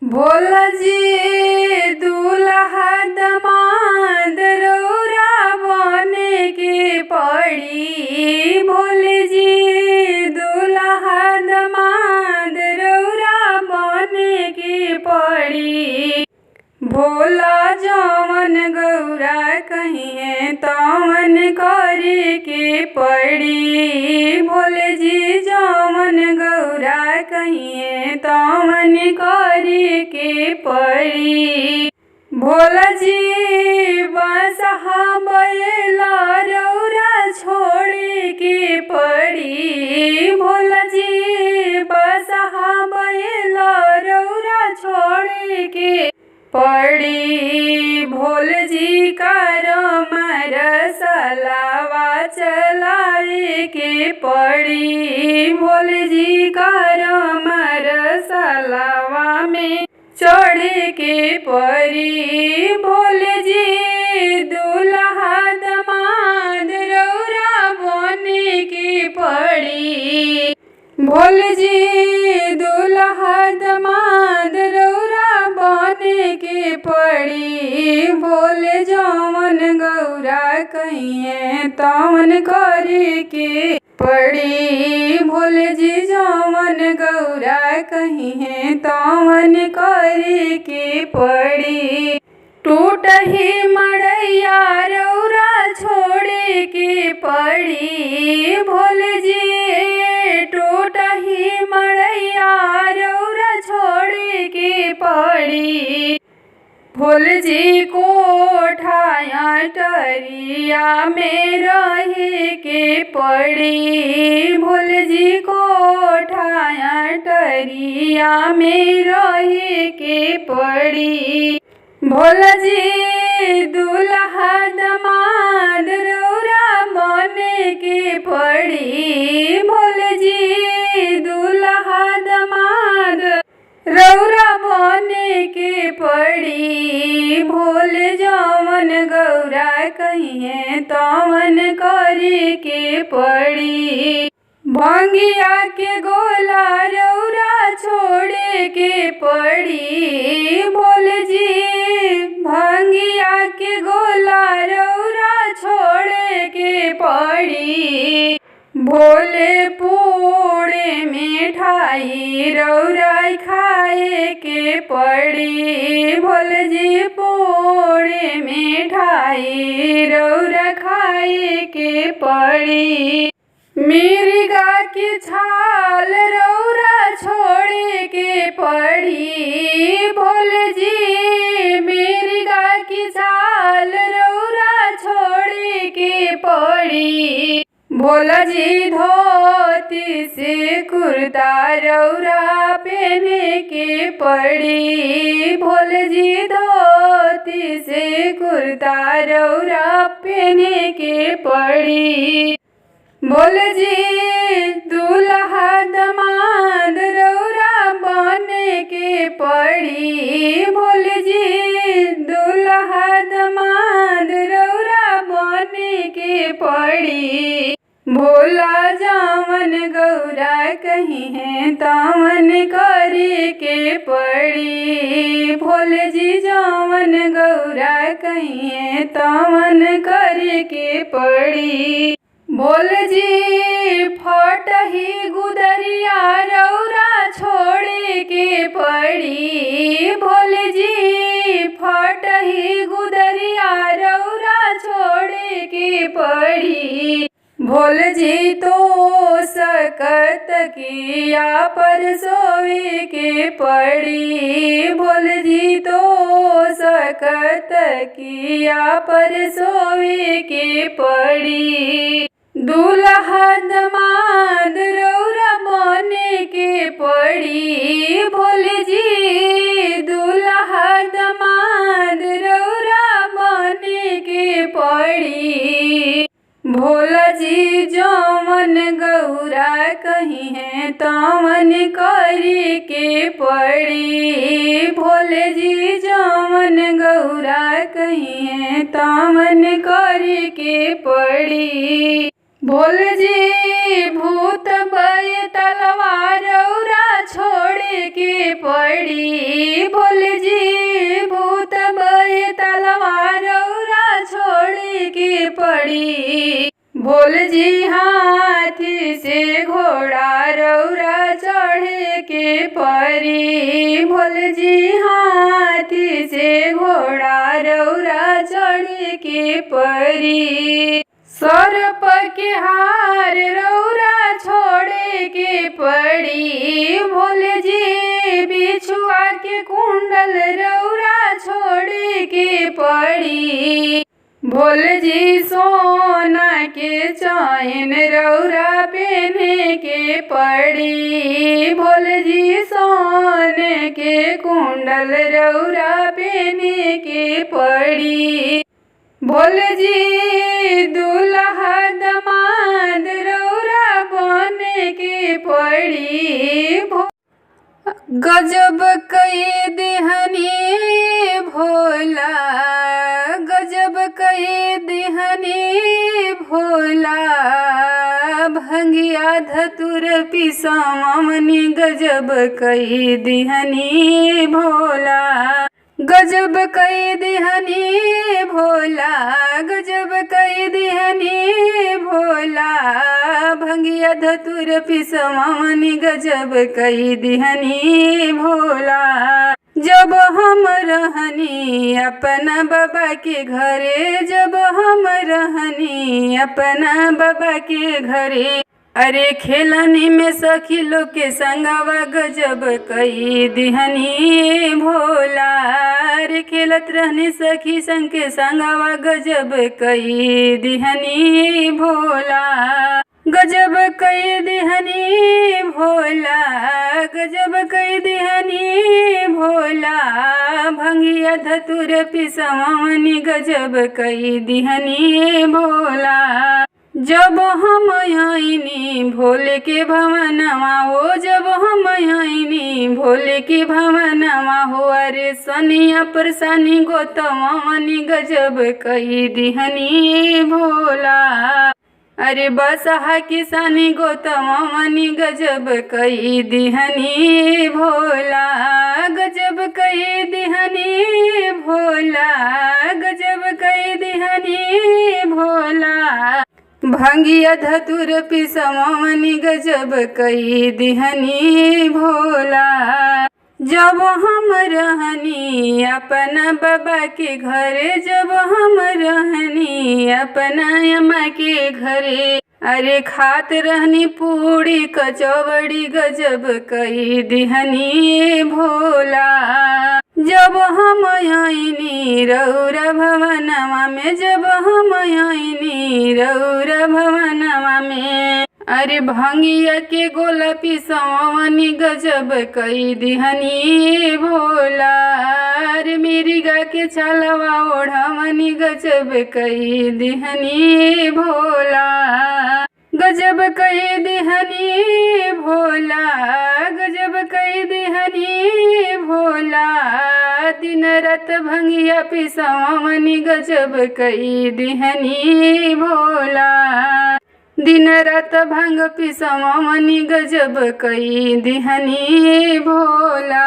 भोला जी दूल्हा दमाद रौरा बने के पड़ी। भोले जी दूल्हा दमाद रौरा बने के पड़ी। भोला जवन गौरा कहिए तवन करे के पड़ी। भोले जी जवन गौरा कहिए तवन करे के पड़ी। भोला जी बसहा बैला रौरा छोड़े के पड़ी। भोला जी बसहा बैला रौरा छोड़े के पड़ी। भोले जी करमर सलावा चलाए के पड़ी। भोले जी करमर सलावा में चढ़े के पड़ी। भोले जी दूल्हा दमाद रौरा बने के पड़ी। भोले जी दूल्हा दमाद रौरा बने के पड़ी। भोले जवन गौरा कहिए तवन करे के पड़ी। भोले जी जवन गौरा कहिए तवन करे के पड़ी। टूट ही मड़ैया रौरा छोड़े के पड़ी। भोले जी टूट ही मड़ैया रौरा छोड़े के पड़ी। भोले जी कोठाया टरिया में रहे के पड़ी। भोले जी कोठाया टरिया में रहे के पड़ी। भोला जी दूल्हा दमाद रौरा बने के पड़ी। भोले जी दूल्हा दमाद रौरा बने के पड़ी। भोले जवन गौरा कहिए तवन करे के पड़ी। भंगिया के गोला रौरा छोड़े के पड़ी। भोले जी भंगिया के गोला रौरा छोड़े के पड़ी। भोले पूड़े मिठाई रौरा खाए के पड़ी। भोले जी पूड़े मिठाई रौरा खाए के पड़ी। मिर्गा की छाल रौरा छोड़े के पड़ी। भोले जी मिर्गा की छाल रौरा छोड़े के पड़ी। भोला जी धोती से कुर्ता रौरा पहने के पड़ी। भोले जी धोती से कुर्ता रौरा पहने के पड़ी। भोले जी दूल्हा दमाद रौरा बने के पड़ी। भोले जी दूल्हा दमाद रौरा बने के पड़ी। भोला जवन गौरा कहिए तवन करे के पड़ी। भोले जी जवन गौरा कहिए तवन करे के पड़ी। भोले जी फट ही गुदरिया रौरा छोड़े के पड़ी। भोले जी फट ही गुदरिया रौरा छोड़े के पड़ी। भोले जी तो सकत किया पर सोवे के पड़ी। भोले जी तो सकत किया पर सोवे के पड़ी। दूल्हा दमाद रौरा बने के पड़ी। भोले जी दूल्हा दमाद रौरा बने के पड़ी। भोला जी जवन गौरा कहिए तवन करे के पड़ी। भोले जी जवन गौरा कहिए तवन करे के पड़ी। भोले जी भूत बय तलवार रौरा छोड़े के पड़ी। भोल जी हाथी से घोड़ा रौरा चढ़े के परी। भोल जी हाथी से घोड़ा रौरा चढ़े के परी। सर्प के हार रौरा छोड़े के पड़ी। भोल जी बिछुआ के कुंडल रौरा छोड़े के पड़ी। भोल जी सोना के चैन रौरा पहने के पड़ी। भोल जी सोने के कुंडल रौरा पहने के पड़ी। भोल जी दूल्हा दमाद रौरा बने के पड़ी। गजब कई दिहनी भोला, गजब कई दिहनी भोला, भंगिया धतुर पिसमनी गजब कई दिहनी भोला। गजब कई दिहनी भोला, गजब कई दिहनी भोला, भंगिया धतुर पिसमनी गजब कई दिहनी भोला। जब हम रहनी अपना बाबा के घरे, जब हम रहनी अपना बाबा के घरे, अरे खेलनी में सखी लोग के संगवा गजब कई दिहनी भोला। अरे खेलत रहनी सखी संग के संगवा गजब कई दिहनी भोला। गजब कई दिहनी भोला, गजब कई दिहनी भोला, भंगिया धतुर पिसमनी गजब कई दिहनी भोला। जब हम आईनी भोले के भवनवा हो, जब हम आईनी भोले के भवनवा हो, अरे सनिया परसानी गोतमनी गजब कई दिहनी भोला। अरे बसहा किसानी गोतमनी गजब कई दिहनी भोला। गजब कई दिहनी भोला, गजब कई दिहनी भोला, भंगिया धतुर पिसमनी गजब कई दिहनी भोला। जब हम रहनी अपना बाबा के घरे, जब हम रहनी अपना अम्मा के घरे, अरे खात रहनी पूड़ी कचौड़ी गजब कई दिहनी भोला। जब हम आईनी रौरा भवनवा में, जब हम आईनी रौरा भवनवा में, अरे भंगिया के गोला पिसमनी गजब कई दिहनी भोला। अरे मेरी गा के छलवा ओढ़मनी गजब कई दिहनी भोला। गजब कई दिहनी भोला, गजब कई दिहनी भोला, दिन रात भंगिया पिसमनी गजब कई दिहनी भोला। दिन रात भांग पिसमनी गजब कई दिहनी भोला।